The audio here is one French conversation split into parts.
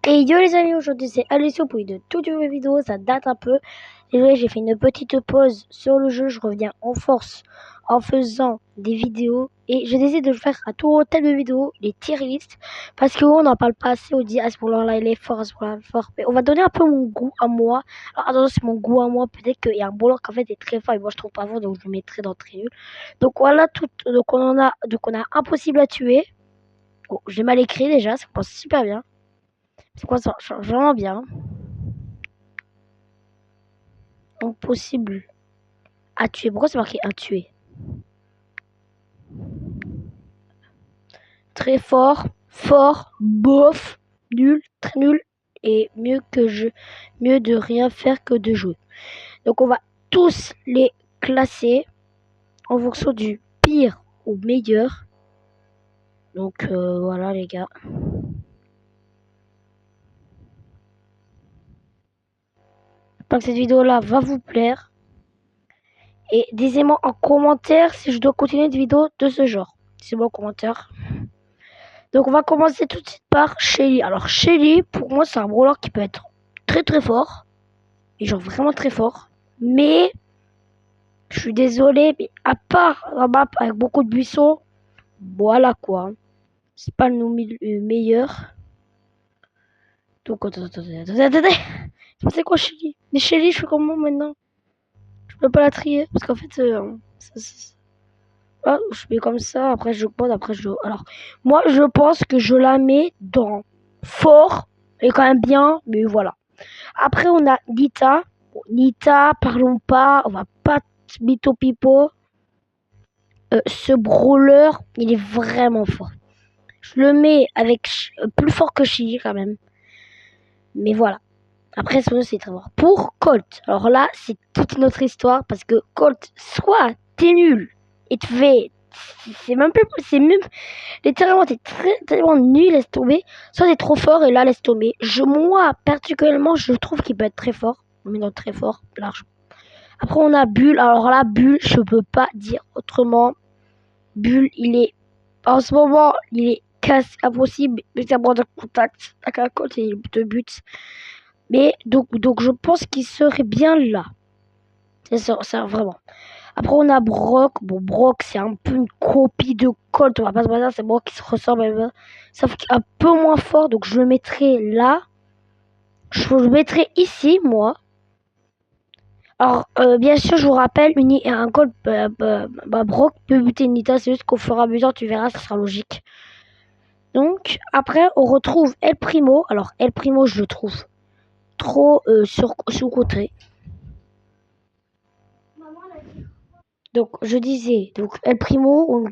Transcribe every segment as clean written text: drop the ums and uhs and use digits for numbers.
Et yo les amis, aujourd'hui c'est Alessio pour une toute nouvelle vidéo, ça date un peu. Désolé, j'ai fait une petite pause sur le jeu, je reviens en force en faisant des vidéos. Et je décide de faire à tout tel de vidéos, les tier list, parce qu'on n'en parle pas assez, on dit ah, ce là il est fort, ce là il est fort. Mais on va donner un peu mon goût à moi. Alors attention, c'est mon goût à moi, peut-être qu'il y a un brawler qui en fait est très fort et moi je trouve pas fort, donc je le mettrai dans très nul. Donc voilà, donc on a impossible à tuer. Oh, j'ai mal écrit déjà, ça passe super bien. C'est quoi ça? Vraiment bien. Impossible à tuer. Pourquoi c'est marqué à tuer? Très fort, fort, bof, nul, très nul. Et mieux de rien faire que de jouer. Donc on va tous les classer en fonction du pire au meilleur. Donc voilà les gars. J'espère que cette vidéo là va vous plaire. Et dites-moi en commentaire si je dois continuer des vidéos de ce genre. Dites-moi en commentaire. Donc on va commencer tout de suite par Shelly. Alors Shelly, pour moi, c'est un brawler qui peut être très très fort. Et genre vraiment très fort. Mais, je suis désolé, mais à part la map avec beaucoup de buissons, voilà quoi. C'est pas le meilleur. Donc attendez. C'est quoi Shelly? Mais Shelly, je fais comment maintenant? Je peux pas la trier. Parce qu'en fait, ah, je mets comme ça, après je pose, après je... Alors, moi, je pense que je la mets dans fort, et quand même bien, mais voilà. Après, on a Nita. Bon, Nita, parlons pas, on va pas mytho pipo. Ce brawler, il est vraiment fort. Je le mets avec plus fort que Shelly quand même. Mais voilà. Après, son c'est très fort. Pour Colt, alors là, c'est toute une autre histoire parce que Colt, soit t'es nul et tu fais. C'est même littéralement t'es tellement nul, laisse tomber. Soit t'es trop fort et là laisse tomber. Moi particulièrement, je trouve qu'il peut être très fort. Mais non, très fort, large. Après on a Bull. Alors là, Bull, je peux pas dire autrement. Bull, il est en ce moment, il est casse impossible. Mais c'est un de contact avec un côté et il te bute. Mais donc je pense qu'il serait bien là. C'est ça, vraiment. Après, on a Brock. Bon, Brock, c'est un peu une copie de Colt. On va pas se baser, c'est Brock qui se ressemble. Sauf qu'il est un peu moins fort. Donc, je le mettrai là. Je le mettrai ici, moi. Alors, bien sûr, je vous rappelle, un Colt, Brock peut buter Nita. C'est juste qu'au fur et à mesure, tu verras, ça sera logique. Donc, après, on retrouve El Primo. Alors, El Primo, je le trouve trop sous-côté. Donc, je disais, donc El Primo,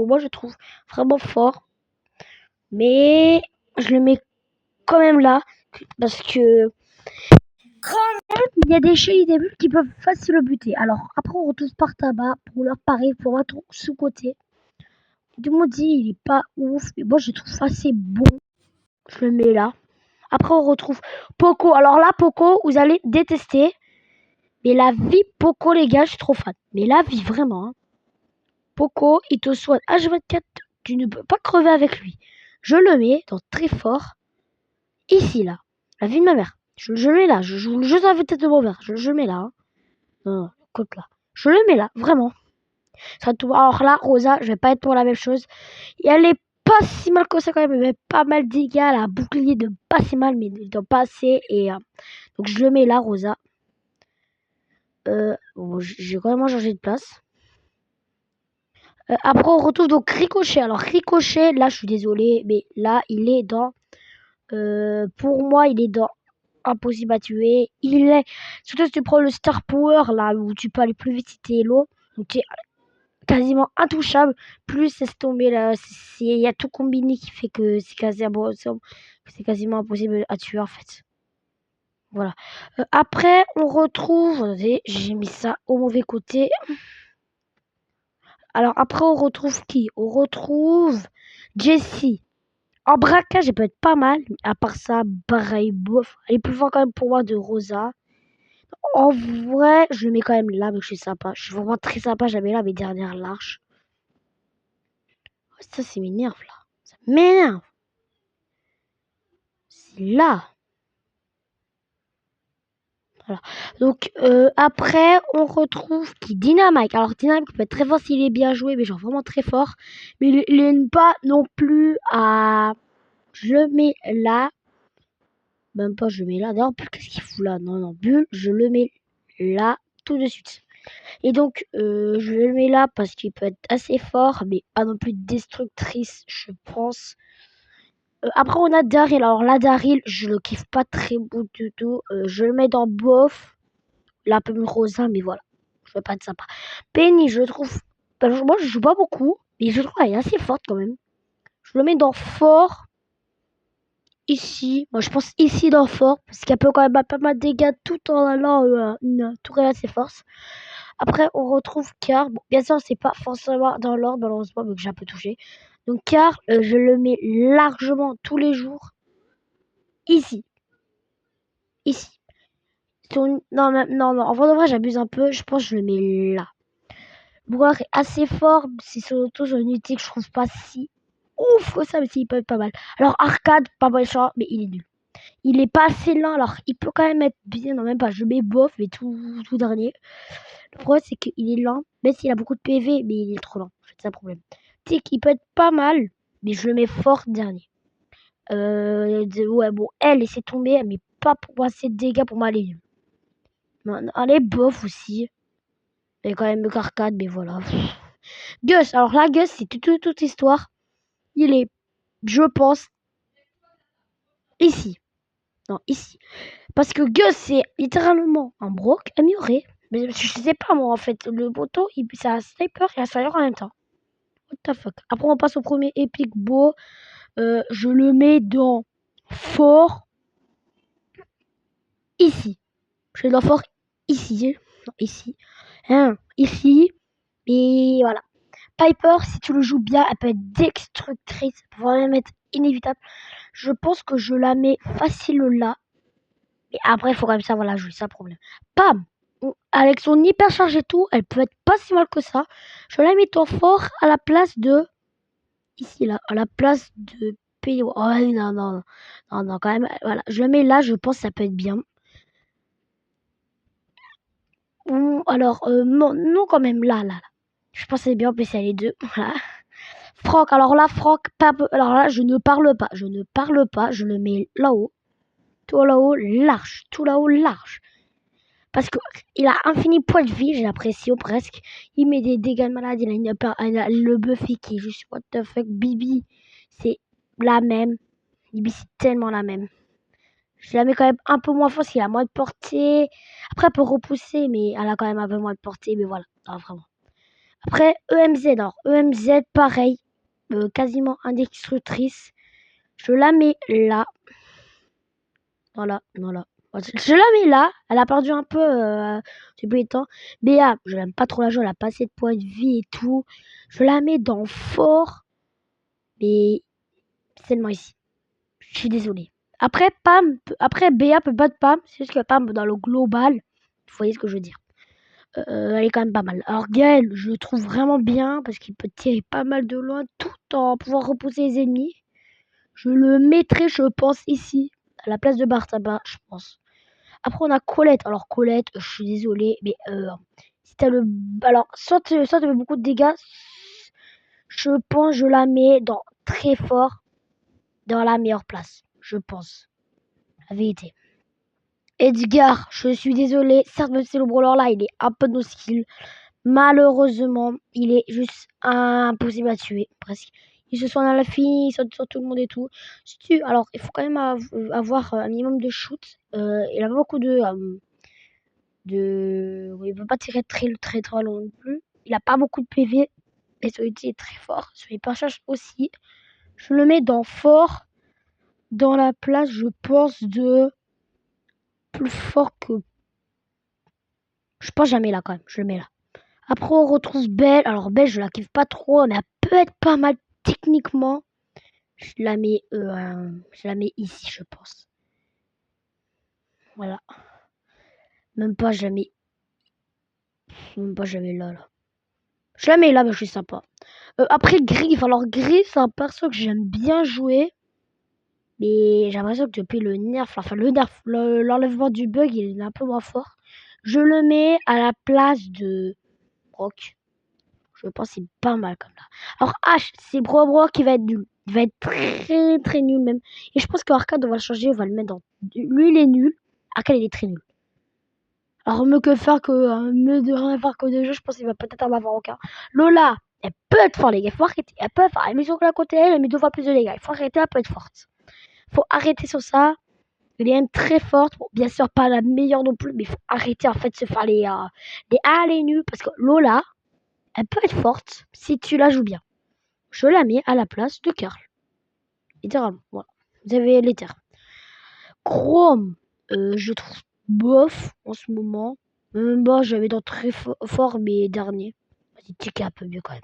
moi je trouve vraiment fort. Mais je le mets quand même là. Parce que quand même, il y a des chez des bulles qui peuvent facilement le buter. Alors, après, on retrouve par tabac pour leur pareil, pour moi, sous-côté. Tout le monde dit, il est pas ouf. Mais moi, je le trouve assez bon. Je le mets là. Après, on retrouve Poco. Alors là, Poco, vous allez détester. Mais la vie, Poco, les gars, je suis trop fan. Mais la vie, vraiment. Hein. Poco, il te soigne H24. Tu ne peux pas crever avec lui. Je le mets dans très fort. Ici, là. La vie de ma mère. Je le mets là. Je joue juste avec tête de mon verre. Je le mets là. Hein. Non, côte là. Je le mets là, vraiment. Alors là, Rosa, je vais pas être pour la même chose. Et elle est pas si mal que ça quand même. Elle met pas mal de dégâts. Elle a un bouclier de pas si mal, mais de pas assez. Et donc je le mets là, Rosa. Bon, j'ai vraiment changé de place. Après, on retrouve donc Ricochet. Alors, Ricochet, là, je suis désolée, mais là, il est dans... pour moi, il est dans Impossible à tuer. Il est... Surtout si tu prends le Star Power, là, où tu peux aller plus vite si t'es Hello. Donc, tu es quasiment intouchable. Plus, c'est tombé là. Il y a tout combiné qui fait que c'est quasiment impossible à tuer, en fait. Voilà. Après, on retrouve... Attendez, j'ai mis ça au mauvais côté. Alors après, on retrouve qui? On retrouve Jessie. En braquage, elle peut être pas mal. À part ça, pareil, bof. Elle est plus forte quand même pour moi de Rosa. En vrai, je le mets quand même là, mais je suis sympa. Je suis vraiment très sympa. J'avais là mes dernières larges. Ça m'énerve là. Ça m'énerve. là. Voilà. Donc après on retrouve qui Dynamite. Alors Dynamite peut être très fort s'il est bien joué, mais genre vraiment très fort. Mais il n'est pas non plus à... Je le mets là. Même pas je le mets là. D'ailleurs, qu'est-ce qu'il fout là? Non, Bull, je le mets là tout de suite. Et donc je le mets là parce qu'il peut être assez fort, mais pas non plus destructrice, je pense. Après on a Daryl. Alors là Daryl, je le kiffe pas très beau du tout. Je le mets dans bof. Il est un peu rosa, mais voilà. Je veux pas être sympa. Penny, je le trouve. Moi, je joue pas beaucoup, mais je trouve qu'elle est assez forte quand même. Je le mets dans fort. Ici. Moi, je pense ici dans fort. Parce qu'elle peut quand même pas mal de dégâts tout en allant une tourelle à ses forces. Après, on retrouve Car. Bon, bien sûr, c'est pas forcément dans l'ordre, malheureusement, mais que j'ai un peu touché. Donc, Car, je le mets largement tous les jours. Ici. Ici. Non, en vrai, j'abuse un peu. Je pense que je le mets là. Boire est assez fort, c'est surtout sur une unité que je trouve pas si ouf que ça, mais il peut être pas mal. Alors Arcade, pas méchant, mais il est nul. Il est pas assez lent, alors il peut quand même être bien, non même pas, je mets bof, mais tout dernier. Le problème c'est qu'il est lent, même s'il a beaucoup de PV, mais il est trop lent, en fait, c'est un problème. Tic, il peut être pas mal, mais je le mets fort dernier. Ouais, bon, elle laissez tomber, elle met pas pour assez de dégâts pour moi, elle est nulle. Elle est bof aussi. Elle est quand même arcade, mais voilà. Gus, alors là, Gus, c'est toute histoire. Il est, je pense, ici. Non, ici. Parce que Gus, c'est littéralement un broc amélioré. Mais je sais pas, moi, en fait. Le poteau, c'est un sniper et un sniper en même temps. What the fuck. Après, on passe au premier épique beau. Je le mets dans fort. Ici. Je le mets dans fort ici. Non, ici. Ici. Et voilà. Piper, si tu le joues bien, elle peut être destructrice. Elle peut vraiment être inévitable. Je pense que je la mets facile là. Mais après, il faut quand même savoir la jouer, c'est un problème. Pam! Avec son hypercharge et tout, elle peut être pas si mal que ça. Je la mets en fort à la place de... Ici, là. À la place de... Oh non, quand même. Voilà. Je la mets là, je pense que ça peut être bien. Alors, non, quand même, là. Je pense que c'est bien, c'est les deux. Voilà. Franck, alors là, alors là, je ne parle pas. Je le mets là-haut. Tout là-haut, large. Tout là-haut, large. Parce qu'il a infini points de vie, j'ai l'impression presque. Il met des dégâts de malade, il a le Buffy qui est juste what the fuck. Bibi, c'est la même. Bibi, c'est tellement la même. Je la mets quand même un peu moins fort parce qu'il a moins de portée. Après, elle peut repousser, mais elle a quand même un peu moins de portée. Mais voilà, non, vraiment. Après, EMZ, alors EMZ, pareil. Quasiment indestructrice. Je la mets là. Voilà. Je la mets là. Elle a perdu un peu depuis le temps. Béa, je l'aime pas trop la jouer. Elle a pas assez de points de vie et tout. Je la mets dans fort. Mais seulement ici. Je suis désolée. Après, Béa peut battre Pam. C'est juste que Pam, dans le global, vous voyez ce que je veux dire. Elle est quand même pas mal. Alors Gaël, je le trouve vraiment bien parce qu'il peut tirer pas mal de loin tout en pouvant repousser les ennemis. Je le mettrai, je pense, ici, à la place de Bartaba, je pense. Après, on a Colette. Alors, Colette, je suis désolée, mais si t'as le. Alors, soit tu mets beaucoup de dégâts, je pense je la mets dans très fort, dans la meilleure place. Je pense. La vérité. Edgar, je suis désolée. Certes, même si le brawler là, il est un peu de nos skills. Malheureusement, il est juste impossible à tuer, presque. Il se soigne à la fin, il saute sur tout le monde et tout. Alors, il faut quand même avoir un minimum de shoot. Il a beaucoup il peut pas tirer très loin non plus. Il a pas beaucoup de PV. Et son ulti est très fort. Son hypercharge aussi. Je le mets dans fort. Dans la place, je pense, de plus fort que... Je pense jamais là quand même. Je le mets là. Après, on retrouve Belle. Alors, Belle, je la kiffe pas trop, mais elle peut être pas mal techniquement. Je la mets ici, je pense. Voilà. Même pas, je la mets là. Je la mets là, mais je suis sympa. Après, Griff. Alors, Griff, c'est un perso que j'aime bien jouer. Mais j'ai l'impression que depuis le nerf, enfin l'enlèvement du bug, il est un peu moins fort. Je le mets à la place de Brock. Je pense que c'est pas mal comme là. Alors H, c'est Brock qui va être nul. Il va être très très nul même. Et je pense qu'Arcade, on va le changer, on va le mettre dans... Lui, il est nul. Arcade, il est très nul. Alors mieux que faire que... mieux de rien faire que de jeu, je pense qu'il va peut-être en avoir aucun. Lola, elle peut être forte les gars, il faut arrêter. Elle peut faire, elle met sur la côté, elle met 2 fois plus de dégâts. Il faut arrêter, elle peut être forte. Faut arrêter sur ça. Elle est même très forte. Bon, bien sûr, pas la meilleure non plus, mais il faut arrêter en fait de se faire les A, les nuls. Parce que Lola, elle peut être forte si tu la joues bien. Je la mets à la place de Carl. Littéralement, voilà. Vous avez les termes. Chrome, je trouve bof en ce moment. Moi, j'avais dans très fort mes derniers. Vas-y, checker un peu mieux quand même.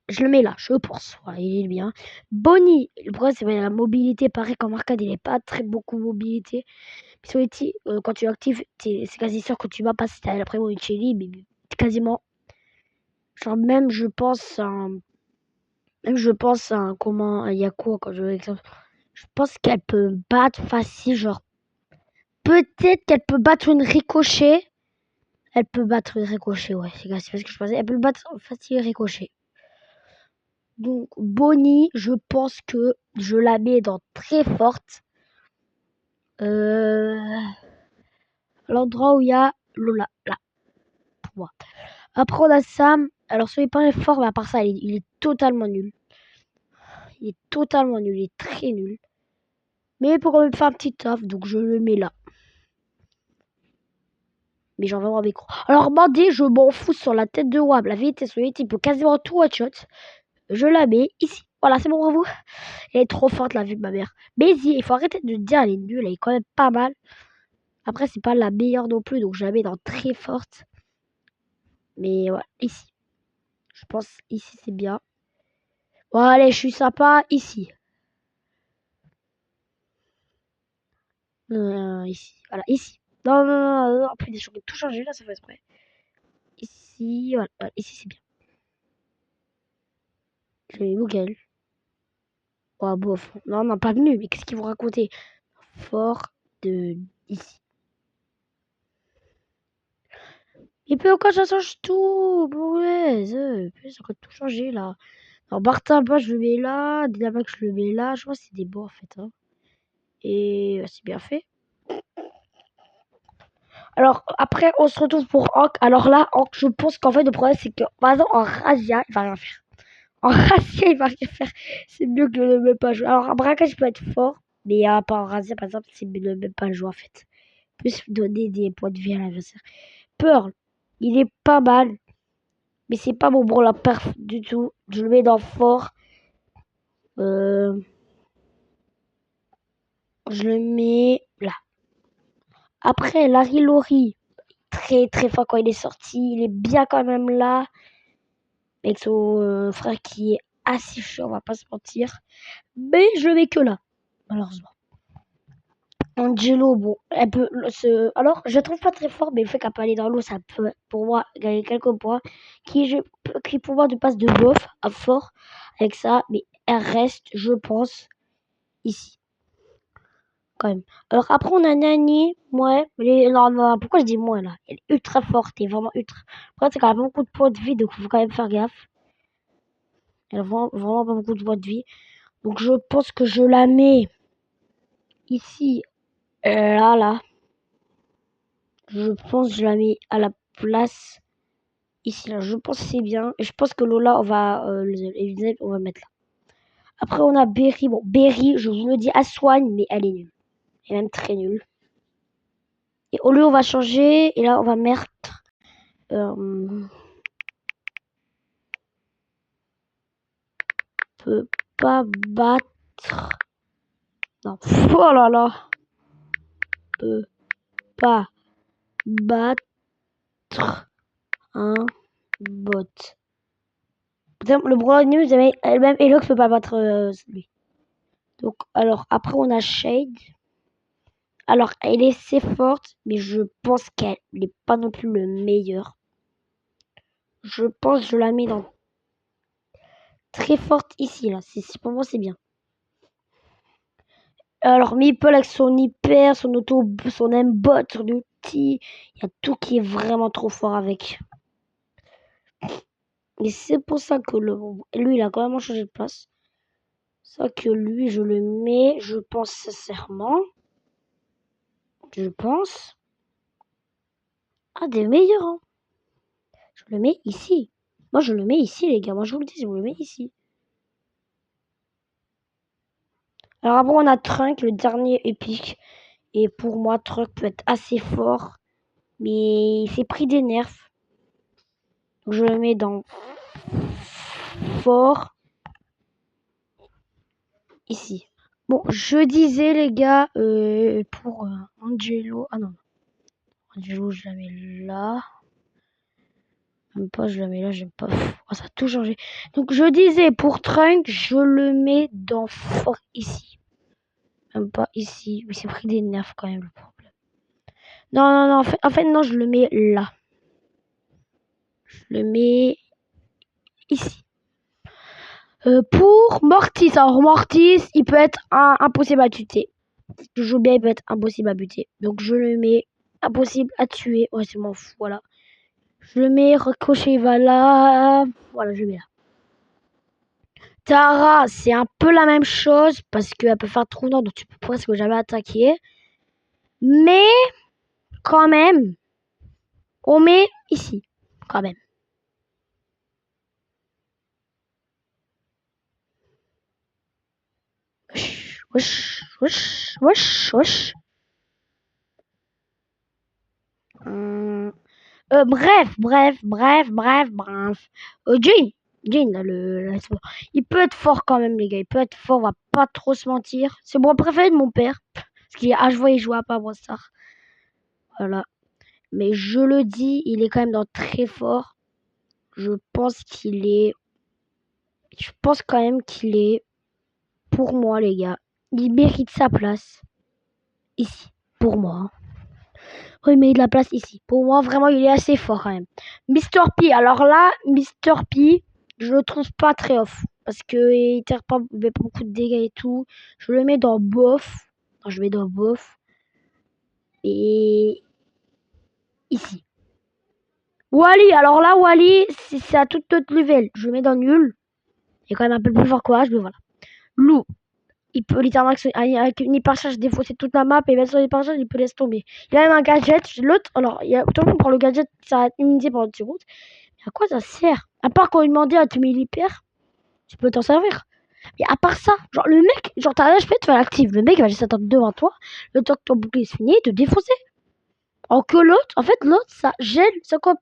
Je le mets là, je pense. Voilà, il est bien. Bonnie, le problème c'est que la mobilité, pareil comme arcade, il n'est pas très beaucoup mobilité. Puis sur Eti, quand tu actives, c'est quasi sûr que tu vas passer après Monicelli, mais quasiment. Genre même je pense à un comment il y a quoi quand je je pense qu'elle peut battre facile, genre peut-être qu'elle peut battre une ricochet. Elle peut battre une ricochet, ouais, c'est pas ce que je pensais. Elle peut battre facile ricochet. Donc Bonnie, je pense que je la mets dans très forte. L'endroit où il y a Lola, là, pour moi. Après on a Sam. Alors soyez pas fort, mais à part ça, il est totalement nul. Il est totalement nul, il est très nul. Mais il peut quand même faire un petit taf, donc je le mets là. Mais j'en veux avec. Alors Mandy, je m'en fous sur la tête de Wab. La vérité, il peut quasiment tout one-shot. Je la mets ici. Voilà, c'est bon pour vous. Elle est trop forte, la vue de ma mère. Mais il faut arrêter de dire elle est nulle, elle est quand même pas mal. Après, c'est pas la meilleure non plus, donc je la mets dans très forte. Mais voilà, ici. Je pense ici c'est bien. Bon, allez, je suis sympa, ici. Ici, voilà, ici. Non, non, non, non, putain, je vais tout changer là, ça fait exprès. Ici, voilà, voilà, ici c'est bien. Je mets Google. Oh, bof. Non, non, pas venu, mais qu'est-ce qu'ils vont raconter? Fort de ici. Et puis encore, ça change tout. Ouais, ça va tout changer là. Alors, Bartha, bah, je le mets là. Dynamax, je le mets là. Je vois, c'est des beaux en fait. Hein. Et c'est bien fait. Alors, après, on se retrouve pour Hank. Alors là, Hank, je pense qu'en fait, le problème, c'est que, par exemple, en Razia, il va rien faire. En Razia, il va rien faire. C'est mieux que de ne même pas jouer. Alors, en braquage, peut être fort. Mais pas en Razia, par exemple, c'est mieux de ne même pas jouer en fait. Plus donner des points de vie à l'adversaire. Pearl, il est pas mal. Mais c'est pas bon pour la perf du tout. Je le mets dans fort. Je le mets là. Après, Larry Laurie, très très fort quand il est sorti. Il est bien quand même là. Avec son frère qui est assez chaud, on va pas se mentir. Mais je le mets que là, malheureusement. Angelo, bon, elle peut alors, je la trouve pas très fort, mais le fait qu'elle peut aller dans l'eau, ça peut, pour moi, gagner quelques points. Qui pour moi, de passe de bof à fort avec ça, mais elle reste, je pense, ici. Quand même. Alors après on a Nani, ouais, non, non, pourquoi je dis moi là? Elle est ultra forte, elle est vraiment ultra. Après c'est quand même beaucoup de points de vie, donc il faut quand même faire gaffe. Elle a vraiment pas beaucoup de points de vie. Donc je pense que je la mets ici, là. Je pense que je la mets à la place ici, là. Je pense que c'est bien. Et je pense que Lola, on va mettre là. Après on a Berry. Bon, Berry, je vous le dis, elle soigne, mais elle est nulle. Elle est même très nulle. Et au lieu on va changer, et là on va mettre... peut pas battre. Non. Oh là là. Peut pas battre un bot. Le problème, vous avez même Elox peut pas battre lui. Donc, alors, après, on a Shade. Alors, elle est assez forte, mais je pense qu'elle n'est pas non plus le meilleur. Je pense que je la mets dans très forte ici, là. Pour moi, c'est bien. Alors, Meeple avec son hyper, son auto, son aimbot, son ulti, il y a tout qui est vraiment trop fort avec. Et c'est pour ça que lui, il a quand même changé de place. C'est ça que lui, je le mets, je pense sincèrement. Je pense. À des meilleurs, hein. Je le mets ici. Moi, je le mets ici, les gars. Moi, je vous le dis, je vous le mets ici. Alors après, on a Trunk, le dernier épique. Et pour moi, Trunk peut être assez fort. Mais il s'est pris des nerfs. Donc, je le mets dans fort. Ici. Bon, je disais, les gars, pour Angelo. Ah non. Angelo, je la mets là. Même pas, je la mets là, j'aime pas. Oh, ça a tout changé. Donc, je disais, pour Trunk, je le mets dans fort ici. Même pas ici. Mais c'est pris des nerfs quand même, le problème. Non, non, non. En fait, non, je le mets là. Je le mets ici. Pour Mortis. Alors, Mortis, il peut être impossible à tuer. Si tu joues bien, il peut être impossible à buter. Donc, je le mets impossible à tuer. Ouais, c'est m'en fous. Voilà. Je le mets. Ricochet, il va là. Voilà, je le mets là. Tara, c'est un peu la même chose parce qu'elle peut faire trou nord, donc tu peux presque jamais attaquer. Mais, quand même, on met ici. Quand même. Wesh, wesh, wesh, wesh. Bref. Jin, là, il peut être fort quand même, les gars. Il peut être fort, on va pas trop se mentir. C'est mon préféré de mon père. Parce qu'il est H20, il joue à pas Star. Voilà. Mais je le dis, il est quand même dans très fort. Je pense quand même qu'il est, pour moi, les gars, il mérite sa place. Ici, pour moi. Oui, mais il a de la place ici. Pour moi, vraiment, il est assez fort quand même. Mr. P, alors là, Mr. P, je le trouve pas très off. Parce qu'il tire pas, il met pas beaucoup de dégâts et tout. Je le mets dans bof. Non, je mets dans bof. Et ici. Wally, alors là, Wally, c'est à toute autre level. Je le mets dans nul. Il est quand même un peu plus fort que H, mais voilà. Lou, il peut littéralement avec une hypercharge défausser toute la map et mettre son hypercharge, il peut laisser tomber. Il a même un gadget. L'autre, alors, tout le monde prend le gadget, ça a une unité pendant 10 secondes. Mais à quoi ça sert? À part quand il demandait à te mettre l'hyper, tu peux t'en servir. Mais à part ça, genre le mec, genre t'as un HP, tu fais l'active. Le mec il va juste attendre devant toi, le temps que ton bouclier se finit, te défoncer. Alors que l'autre, en fait, ça gèle.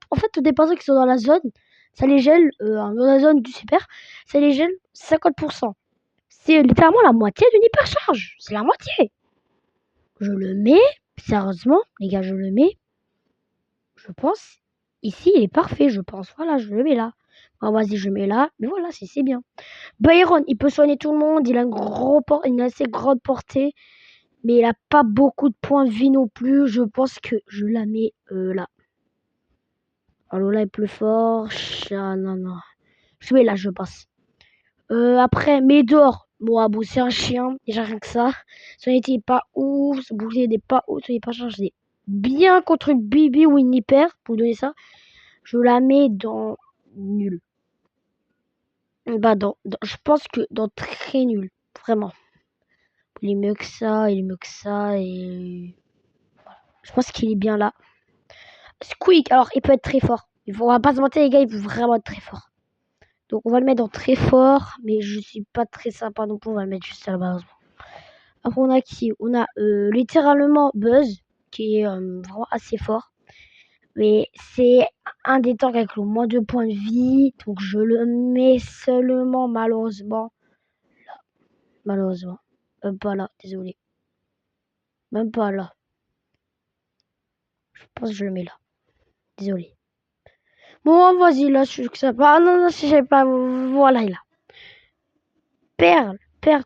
En fait, tous les personnes qui sont dans la zone, ça les gèle, dans la zone du super, ça les gèle 50%. C'est littéralement la moitié d'une hypercharge. C'est la moitié. Je le mets, sérieusement, les gars, je le mets. Je pense, ici, il est parfait, je pense. Voilà, je le mets là. Bon, vas-y, je le mets là. Mais voilà, c'est bien. Byron, il peut soigner tout le monde. Il a une assez grande portée. Mais il a pas beaucoup de points de vie non plus. Je pense que je la mets là. Alors là, il est plus fort. Ah, non. Je mets là, je passe. Après, Médor. Bon, c'est un chien. Déjà, rien que ça. Son était pas ouf. Son bouclier n'est pas ouf. Son n'est pas chargé. Bien contre une Bibi ou une hyper. Pour donner ça. Je la mets dans nul. Bah, je pense que dans très nul. Vraiment. Il est mieux que ça. Et voilà. Je pense qu'il est bien là. Squeak, alors il peut être très fort. On va pas se mentir, les gars, il peut vraiment être très fort. Donc on va le mettre dans très fort, mais je suis pas très sympa non plus, on va le mettre juste à la base. Après on a qui? On a littéralement Buzz, qui est vraiment assez fort. Mais c'est un des tanks avec le moins de points de vie, donc je le mets seulement malheureusement là. Malheureusement. Même pas là, désolé. Même pas là. Je pense que je le mets là. Désolé. Bon, vas-y, là, je suis que ça. Ah non, je sais pas. Voilà, il a. Perle,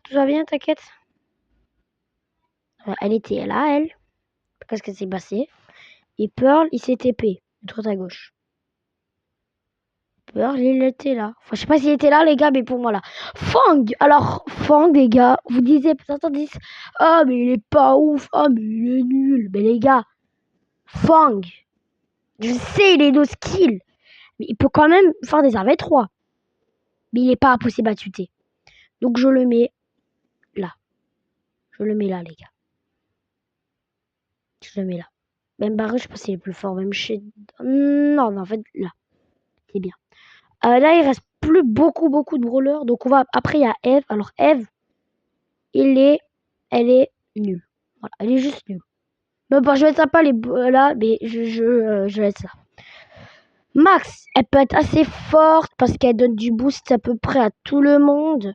tout va bien, t'inquiète. Elle était là, elle. Qu'est-ce que s'est passé? Et Pearl, il s'est TP. De droite à gauche. Peur, il était là. Enfin, je sais pas s'il était là, les gars, mais pour moi, là. Fang! Alors, Fang, les gars, vous disiez, certains disent, ah, mais il est pas ouf, ah, mais il est nul. Mais les gars, Fang, je sais, il est no skill, mais il peut quand même faire des AV3. Mais il est pas impossible à tuer. Donc, je le mets là. Je le mets là, les gars. Je le mets là. Même Barre, je pense qu'il est plus fort. Même chez... Non, en fait, là. C'est bien. Là, il reste plus beaucoup de brawlers. Donc, on va... Après, il y a Eve. Alors, Eve, elle est nulle. Voilà, elle est juste nulle. Mais bon, je vais mettre ça pas les... là, mais je laisse ça. Max, elle peut être assez forte parce qu'elle donne du boost à peu près à tout le monde.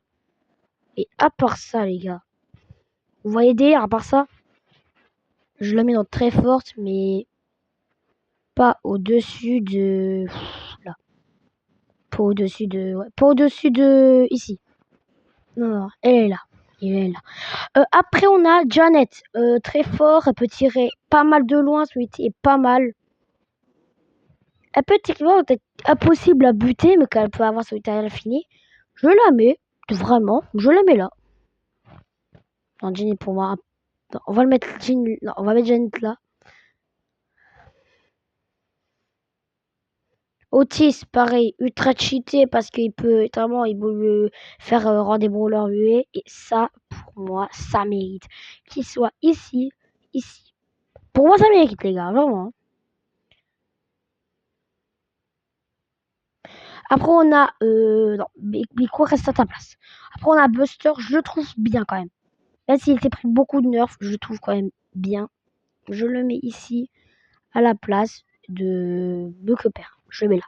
Et à part ça, les gars. Vous voyez d'ailleurs, à part ça, je la mets dans très forte, mais pas au-dessus de... Là. Pas au-dessus de... Ouais, pas au-dessus de... Ici. Non, elle est là. Elle est là. Après, on a Janet. Très fort. Elle peut tirer pas mal de loin. Son ulti est pas mal. Elle peut techniquement être impossible à buter, mais quand elle peut avoir son ulti à l'infini. Je la mets. Vraiment. Je la mets là. Non, Janet pour moi. Non, on va le mettre Janet. Non, on va mettre Janet là. Otis, pareil, ultra cheaté parce qu'il peut vraiment il peut faire rendre des brawlers muets. Et ça, pour moi, ça mérite. Qu'il soit ici, ici. Pour moi, ça mérite, les gars, vraiment. Après, on a... non, mais quoi reste à ta place? Après, on a Buster, je le trouve bien quand même. Même s'il s'est pris beaucoup de nerfs, je le trouve quand même bien. Je le mets ici, à la place de Buckper. Je le mets là.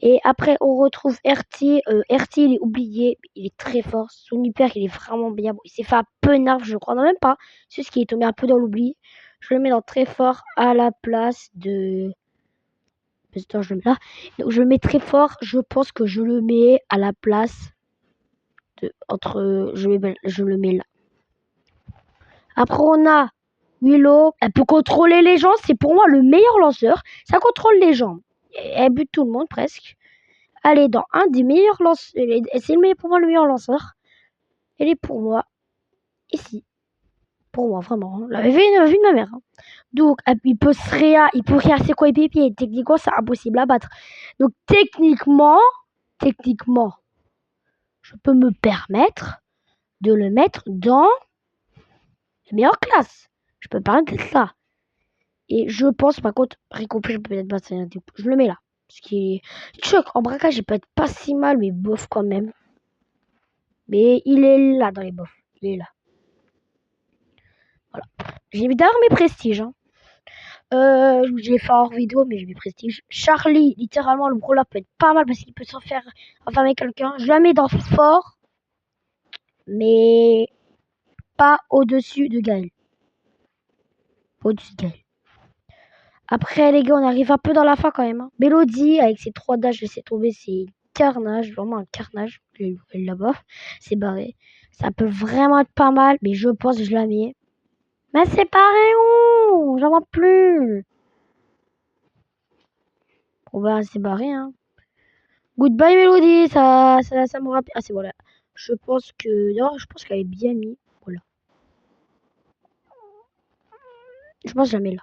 Et après, on retrouve RT. RT, il est oublié. Il est très fort. Son hyper, il est vraiment bien. Bon, il s'est fait un peu nerf, je crois. Non, même pas. C'est ce qui est tombé un peu dans l'oubli. Je le mets dans très fort à la place de... Buster, je le mets là. Donc, je le mets très fort. Je pense que je le mets à la place de... Entre... Je le mets là. Après, on a Willow. Elle peut contrôler les gens. C'est pour moi le meilleur lanceur. Ça contrôle les gens. Elle bute tout le monde, presque. Elle est dans un des meilleurs lanceurs. C'est pour moi le meilleur lanceur. Elle est pour moi ici. Pour moi, vraiment. Hein. La vue de ma mère. Hein. Donc, il peut se il peut rien ses coéquipiers. Techniquement, c'est impossible à battre. Donc, techniquement, je peux me permettre de le mettre dans la meilleure classe. Je peux me permettre d'être là. Et je pense, par contre, Ricompé, je peux peut-être battre. Je le mets là. Parce qu'il est... Choc, en braquage, il peut être pas si mal, mais bof quand même. Mais il est là dans les bofs. Il est là. Voilà. J'ai d'ailleurs mes prestiges. Hein. Je l'ai fait hors vidéo, mais j'ai mes prestiges. Charlie, littéralement, le brawler peut être pas mal parce qu'il peut s'en faire enfermer quelqu'un. Je la mets dans fort, mais pas au-dessus de Gaël. Au-dessus de Gaël. Après, les gars, on arrive un peu dans la fin quand même. Hein. Mélodie, avec ses 3 dash, laissez tomber, c'est carnage, vraiment un carnage. Là-bas, c'est barré. Ça peut vraiment être pas mal, mais je pense que je la mets. Mais c'est pareil, où j'en vois plus. Bon bah c'est barré hein. Goodbye Mélodie, ça me rappelle. Ah c'est voilà. Je pense que. Non, je pense qu'elle est bien mise. Voilà. Je pense que je la mets là.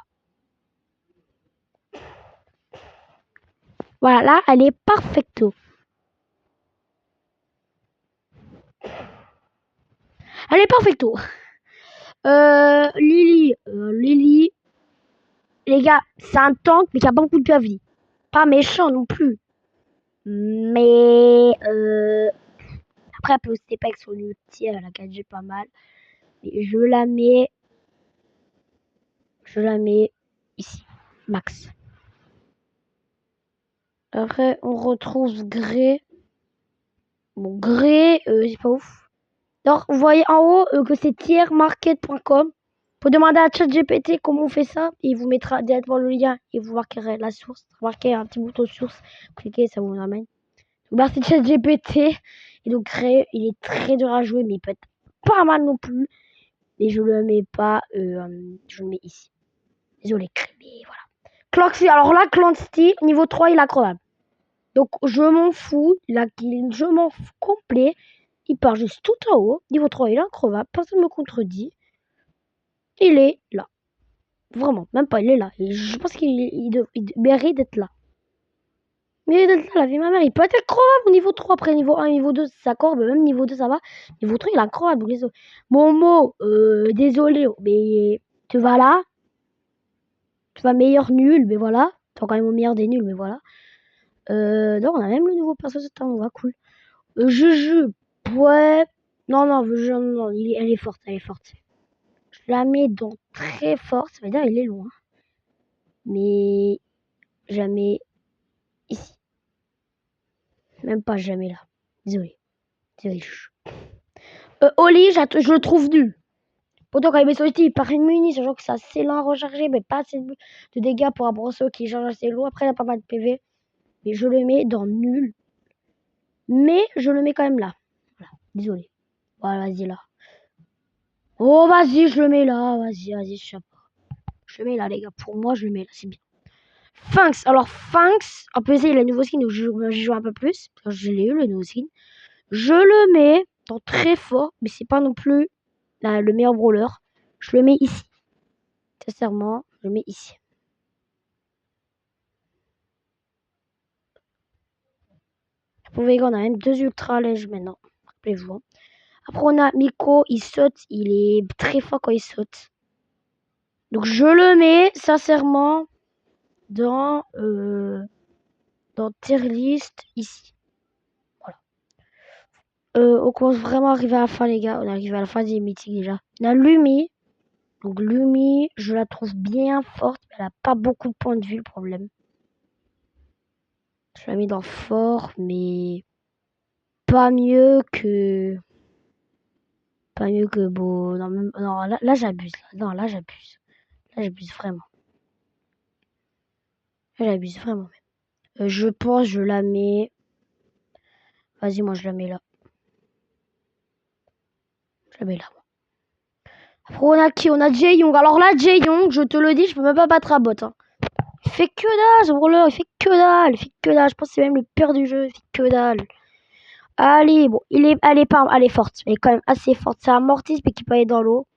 Voilà, là, elle est perfecto. Elle est perfecto. Lily. Lily. Les gars, c'est un tank, mais qui a pas beaucoup de vie. Pas méchant non plus. Mais après, elle peut aussi pas avec son ulti, elle a 4G pas mal. Mais je la mets ici. Max. Après, on retrouve Grey. Bon, Grey, c'est pas ouf. Alors, vous voyez en haut que c'est tiermarket.com. Faut demander à ChatGPT comment on fait ça. Et il vous mettra directement le lien et vous marquerez la source. Marquez un petit bouton source. Cliquez, ça vous amène. Donc, bah, c'est ChatGPT. Et donc, Grey, il est très dur à jouer, mais il peut être pas mal non plus. Mais je le mets pas. Je le mets ici. Désolé, mais voilà. Clancy, alors là, Clancy, niveau 3, il est incroyable. Donc, je m'en fous. Là, je m'en fous complet. Il part juste tout en haut. Niveau 3, il est increvable. Personne ne me contredit. Il est là. Vraiment, même pas, il est là. Et je pense qu'il mérite d'être là. Mais d'être là, la vie de ma mère, il peut être incroyable au niveau 3. Après, niveau 1, niveau 2, ça accorde. Même niveau 2, ça va. Niveau 3, il est incroyable. Momo, désolé, mais tu vas là. Tu vas meilleur nul, mais voilà. Tu vas quand même au meilleur des nuls, mais voilà. Donc, on a même le nouveau perso cette temps, on va cool. Juju, ouais. Non, non, elle est forte, elle est forte. Je la mets dans très fort, ça veut dire il est loin. Mais jamais ici. Même pas jamais là. Désolé. Désolé. Oli, je le trouve nul. Pourtant, quand il met son ulti, il part muni, sachant que c'est assez lent à recharger, mais pas assez de dégâts pour rapport à ceux qui chargent assez loin. Après, il a pas mal de PV. Mais je le mets dans nul. Mais je le mets quand même là. Voilà. Désolé. Voilà, vas-y là. Oh, vas-y, je le mets là. Vas-y, je sais pas. Je le mets là, les gars. Pour moi, je le mets là. C'est bien. Fanx. Alors, Fanx, en plus, il a le nouveau skin, donc j'y joue un peu plus. Je l'ai eu, le nouveau skin. Je le mets dans très fort, mais c'est pas non plus le meilleur brawler. Je le mets ici. Sincèrement, je le mets ici. Vous voyez qu'on a même 2 ultra lèges maintenant. Rappelez-vous. Hein. Après, on a Miko, il saute. Il est très fort quand il saute. Donc, je le mets, sincèrement, dans tier list ici. Voilà. On commence vraiment à arriver à la fin, les gars. On est arrivé à la fin des mythiques déjà. On a Lumi. Donc, Lumi, je la trouve bien forte. Mais elle a pas beaucoup de points de vue, le problème. Je la mets dans fort, mais pas mieux que. Pas mieux que beau. Non, non là j'abuse. Non, là j'abuse. Là j'abuse vraiment. Là j'abuse vraiment même. Je pense je la mets. Vas-y, moi je la mets là. Je la mets là. Après on a qui? On a Jae-Young. Alors là, Jae-Young, je te le dis, je peux même pas battre à bot. Hein. Il fait que dalle, ce brawler. Il fait que dalle. Il fait que dalle. Je pense que c'est même le pire du jeu. Il fait que dalle. Allez, bon, elle est forte. Elle est quand même assez forte. C'est un Mortis, mais qui peut aller dans l'eau.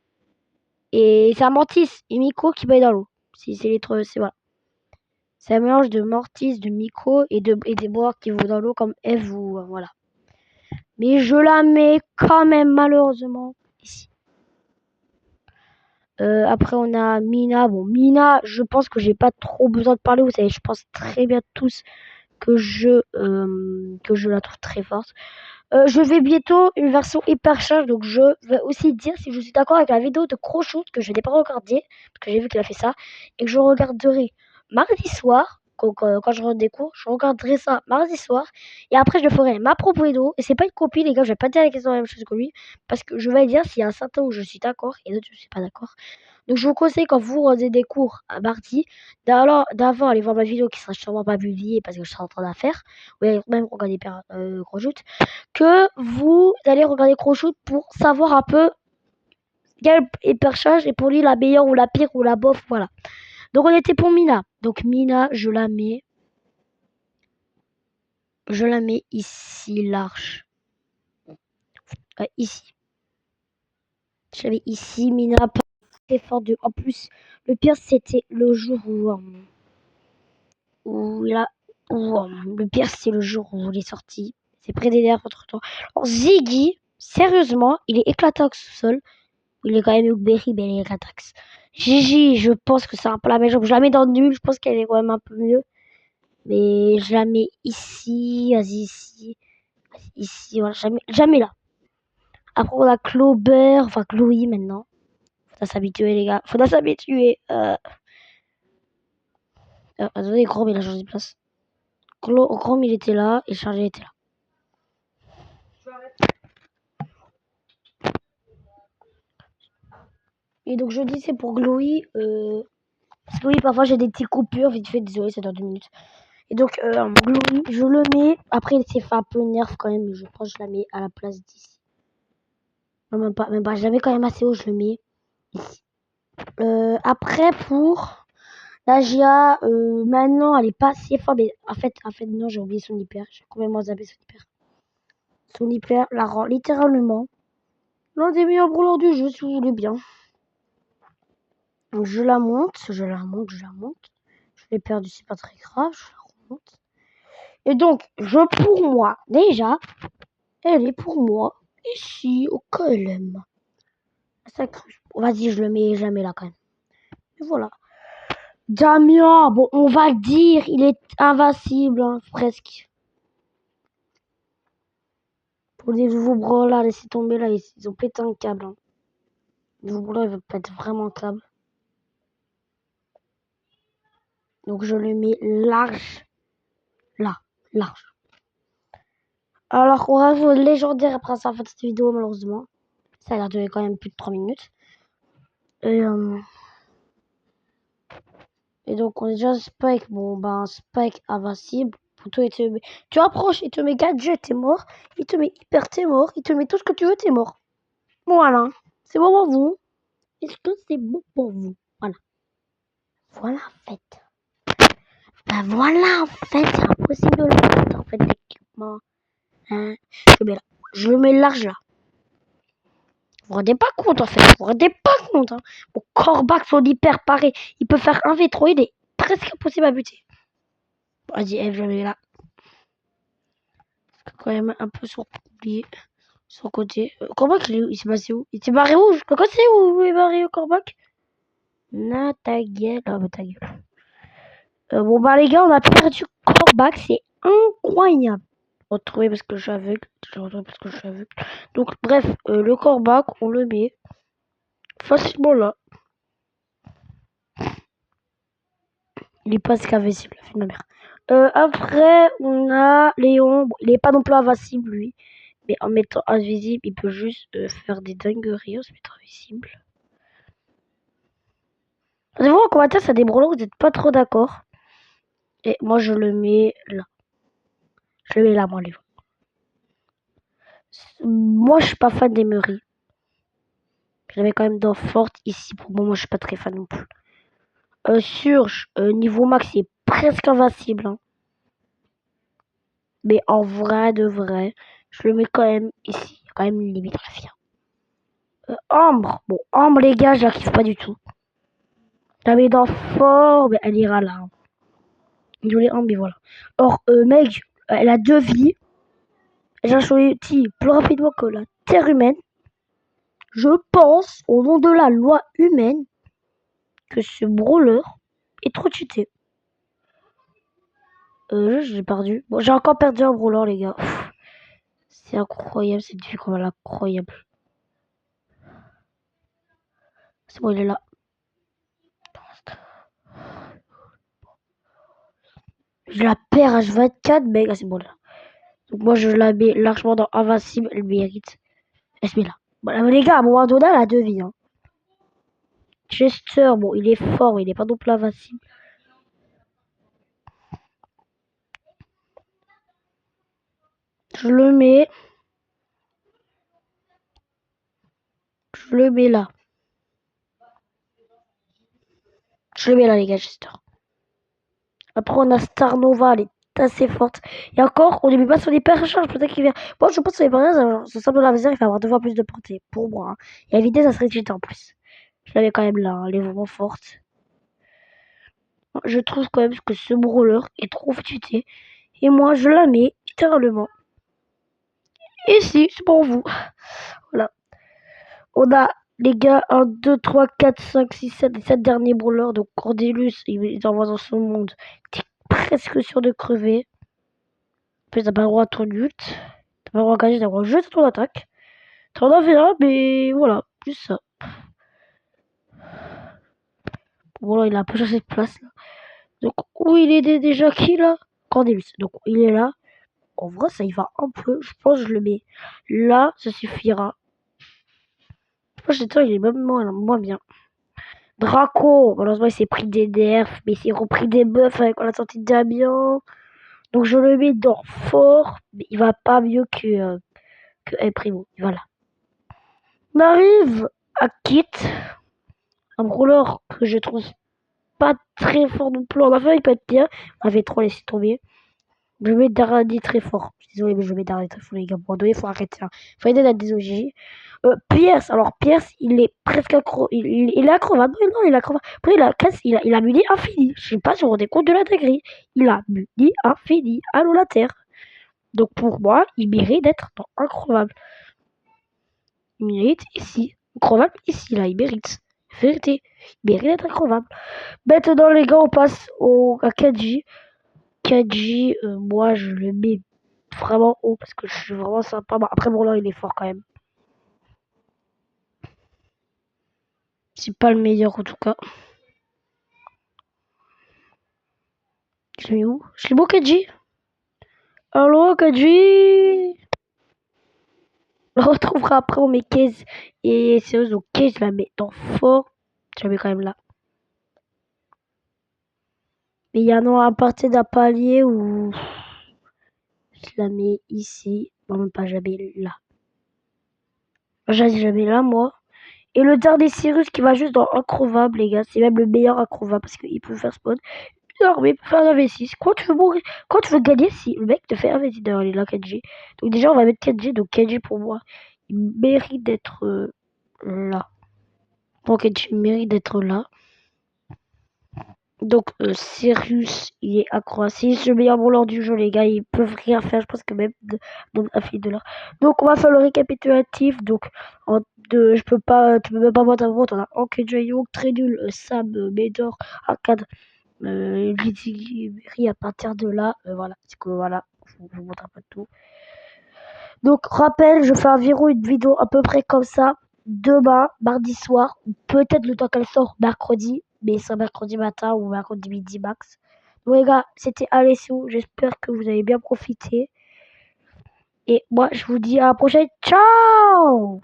Et c'est un Mortis et Miko qui peut aller dans l'eau. C'est les trois, c'est voilà. C'est un mélange de Mortis, de Miko et des bois qui vont dans l'eau comme Eve ou voilà. Mais je la mets quand même malheureusement ici. Après on a Mina. Bon Mina, je pense que j'ai pas trop besoin de parler. Vous savez, je pense très bien tous que je la trouve très forte. Je vais bientôt une version hyper charge, donc je vais aussi dire si je suis d'accord avec la vidéo de Croshoot que je n'ai pas regardée, parce que j'ai vu qu'il a fait ça, et que je regarderai mardi soir, quand je rentre des cours, je regarderai ça mardi soir, et après je ferai ma propre vidéo, et c'est pas une copie les gars, je vais pas dire la question la même chose que lui, parce que je vais dire s'il y a un certain où je suis d'accord, et d'autres où je suis pas d'accord. Donc je vous conseille quand vous rendez des cours à mardi, d'avant aller voir ma vidéo qui sera sûrement pas publiée parce que je serai en train d'en faire, ou même regarder Croshoot, que vous allez regarder Croshoot pour savoir un peu quel perchage est pour lui la meilleure ou la pire ou la bof, voilà. Donc on était pour Mina. Donc Mina, je la mets ici, large. Ici. Je l'avais ici, Mina, pas très fort de. En plus, le pire c'était le jour où il a. Le pire c'est le jour où il est sorti. C'est Prédator entre temps. Alors Ziggy, sérieusement, il est éclaté au sol. Il est quand même Berry, mais il est Ratax. Gigi, je pense que c'est un peu la même chose. Je la mets dans le nul, je pense qu'elle est quand même un peu mieux. Mais je la mets ici, vas-y, ici. Ici, voilà, jamais là. Après, on a Clover, enfin Chloé maintenant. Faudra s'habituer, les gars. Faudra s'habituer. Attendez, Grom, il a changé de place. Grom, il était là, et Chargé était là. Et donc, je dis c'est pour Chloé. Parce que oui, parfois j'ai des petites coupures, vite fait, désolé, c'est dans 2 minutes. Et donc, Glory, je le mets. Après, il s'est fait un peu nerf quand même, mais je pense que je la mets à la place d'ici. Non, même pas. Je la mets quand même assez haut, je le mets ici. Après, pour La maintenant, elle est pas si forte. Mais en fait, non, j'ai oublié son hyper. J'ai complètement zappé son hyper. Son hyper la rend littéralement l'un des meilleurs brawlers du jeu, si vous voulez bien. Donc, je la monte. Je l'ai perdu, c'est pas très grave. Je la remonte. Et donc, pour moi, déjà, elle est pour moi ici au KLM. Vas-y, je le mets jamais là quand même. Et voilà. Damien, bon, on va le dire, il est invincible, hein, presque. Pour les nouveaux bras là, laissez tomber là, ils ont pété un câble. Hein. Les nouveaux bras, ils veulent péter vraiment un câble. Donc je le mets large. Là, large. Alors, on va voir le légendaire après ça, cette vidéo, malheureusement. Ça a l'air de durer quand même plus de 3 minutes. Et donc, on est déjà Spike. Bon, ben, Spike invincible. Tu approches, il te met gadget, t'es mort. Il te met hyper, t'es mort. Il te met tout ce que tu veux, t'es mort. Voilà. C'est bon pour vous. Est-ce que c'est bon pour vous? Voilà. Voilà, en fait. Ben voilà, en fait, c'est impossible de le mettre, en fait, l'équipement. Hein? Je le mets large, là. Vous vous rendez pas compte, en fait. Vous vous rendez pas compte, hein. Mon Corbac, son hyper pareil. Il peut faire un V3, il est presque impossible à buter. Vas-y, F, je le mets là. Quand même un peu sur son côté. Corbac, il s'est passé où? Il s'est barré où? Je sais où il est barré, Corbac. Na ta gueule. Ah, bah ta gueule. Bon, bah, les gars, on a perdu Corbac. C'est incroyable. Retrouver parce que je suis aveugle. Donc, bref, le Corbac, on le met facilement là. Il est pas invincible, la fin de ma mère. Après, on a Léon. Bon, il est pas non plus invincible, lui. Mais en mettant invisible, il peut juste faire des dingueries en se mettant invisible. Vous en commentaire, ça des brawlers, vous n'êtes pas trop d'accord. Et moi, je le mets là. Je le mets là, moi, Léon. Moi, je suis pas fan des Murray. Je le mets quand même dans Forte ici. Pour moi, je suis pas très fan non plus. Surge, niveau max, il est presque invincible. Hein. Mais en vrai, de vrai, je le mets quand même ici. Il y a quand même une limite à la vie. Ambre. Bon, Ambre, les gars, je la kiffe pas du tout. Je la mets dans Fort, mais elle ira là. Hein. Désolé, Ambre, mais voilà. Or, Meg, elle a 2 vies. Elle a choisi plus rapidement que la Terre humaine. Je pense, au nom de la loi humaine, que ce brawler est trop cheaté. J'ai perdu. Bon, j'ai encore perdu un brawler, les gars. C'est incroyable, cette vie comme elle est incroyable. C'est bon, il est là. Je la perds H24, mec. Ah, c'est bon, là. Donc, moi, je la mets largement dans Invincible. Elle mérite. Elle se met là. Bon, les gars, à un moment donné, elle a 2 vies. Hein. Chester, bon, il est fort, mais il est pas non plus invincible. Je le mets. Je le mets là. Je le mets là, les gars, Chester. Après, on a Star Nova, elle est assez forte. Et encore, on ne met pas sur les percharges, peut-être qu'il vient. Moi, je pense que sur les percharges, ce sable de laser, il va avoir 2 fois plus de portée, pour moi. Hein. Et à vitesse, ça serait cheat en plus. Je l'avais quand même là, hein, elle est vraiment forte. Je trouve quand même que ce brawler est trop cheaté. Et moi, je la mets, littéralement. Ici, c'est pour vous. Voilà. On a, les gars, 1, 2, 3, 4, 5, 6, 7, les 7 derniers brawlers. Donc, Cordelius, il envoie dans son monde. T'es presque sûr de crever. En plus, t'as pas le droit à ton ult. T'as pas le droit à gagner, t'as le droit juste à ton attaque. T'en avais un, mais voilà, juste ça. Voilà, il a un peu changé de place là. Donc, où il est déjà qui là? Cordelius. Donc, il est là. En vrai, ça y va un peu. Je pense que je le mets là, ça suffira. Je pense que il est même moins bien. Draco, malheureusement, il s'est pris des nerfs, mais il s'est repris des buffs avec la sortie de Damien. Donc, je le mets dans fort, mais il va pas mieux que El Primo. Voilà. On arrive à Kit, un brawler que je trouve pas très fort non plus. En affaire, il peut être bien. On avait trop laissé tomber. Je mets Daradi très fort. Désolé, mais je mets Daradi très fort, les gars. Bon, il faut arrêter. Hein. Faut aider la désolé. Pierce, alors Pierce, il est presque accro. Il est accrovable. Non, il est accrovable. Après, il a muni infini. Je sais pas si vous vous rendez compte de la dinguerie. Il a muni infini. Allô, la terre. Donc, pour moi, il mérite d'être dans incroyable. Il mérite ici. Incroyable ici, là. Il mérite. Vérité. Il mérite d'être incroyable. Maintenant, les gars, on passe à Kadji. Kadji, moi, je le mets vraiment haut parce que je suis vraiment sympa. Bon, après, bon, là, il est fort quand même. C'est pas le meilleur en tout cas. Je l'ai mis où? Je l'ai mis où, Kadji? Allô, Kadji? On le retrouvera après, on met Case. Et sérieux, donc Case, je la mets dans fort. Je la mets quand même là. Mais il y en a à partir d'un palier où je la mets ici. Non, même pas, je la mets là. Je la mets là, moi. Et le dernier Cyrus qui va juste dans Incroyable, les gars. C'est même le meilleur Incroyable parce qu'il peut faire spawn. Non, mais il peut faire un V6. Quand tu veux mourir, quand tu veux gagner, si le mec te fait un V6, d'ailleurs, il est là 4G. Donc, déjà, on va mettre 4G. Donc, 4G pour moi, il mérite d'être là. Donc, 4G mérite d'être là. Donc, Sirius, il est accro. C'est le meilleur brawler du jeu, les gars. Ils peuvent rien faire. Je pense que même dans un fil de l'heure. Donc, on va faire le récapitulatif. Donc, tu peux même pas voir ta vote. On a Ankejayo, très nul, Sam, Médor, Arcade, Lizzie, à partir de là. Voilà. C'est que voilà. Je vous montre un peu tout. Donc, rappel, je fais environ une vidéo à peu près comme ça. Demain, mardi soir, ou peut-être le temps qu'elle sort mercredi, mais c'est mercredi matin ou mercredi midi max. Donc les gars, c'était Alessio, j'espère que vous avez bien profité. Et moi, je vous dis à la prochaine. Ciao!